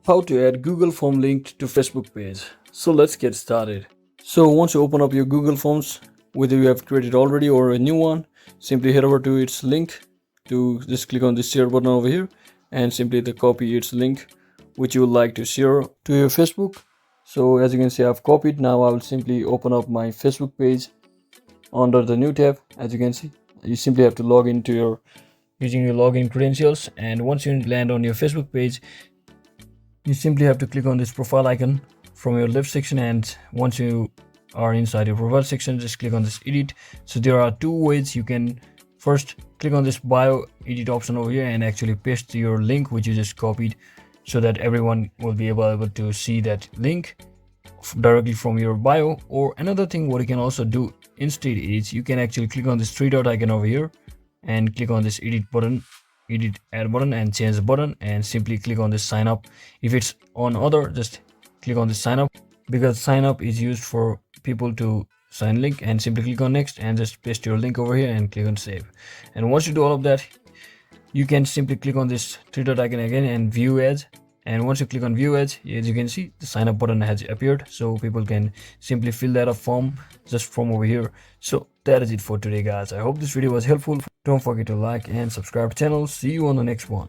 How to add Google Form link to Facebook page. So let's get started. So once you open up your Google Forms, whether you have created already or a new one, simply head over to its link to just click on the share button over here and simply copy its link which you would like to share to your Facebook. So as you can see, I've copied. Now I will simply open up my Facebook page under the new tab. As you can see, you simply have to log into your using your login credentials, and once you land on your Facebook page, you simply have to click on this profile icon from your left section, and once you are inside your profile section, just click on this edit. So there are two ways. You can first click on this bio edit option over here and actually paste your link which you just copied, so that everyone will be able to see that link directly from your bio. Or another thing what you can also do instead is you can actually click on this three dot icon over here and click on this edit add button and change the button, and simply click on this sign up. If it's on other, just click on this sign up, because sign up is used for people to sign link, and simply click on next and just paste your link over here and click on save. And once you do all of that, you can simply click on this three dot icon again and view ads. And once you click on view ads, as you can see, the sign up button has appeared, so people can simply fill that up form just from over here. So that is it for today, guys. I hope this video was helpful. Don't forget to like and subscribe to the channel. See you on the next one.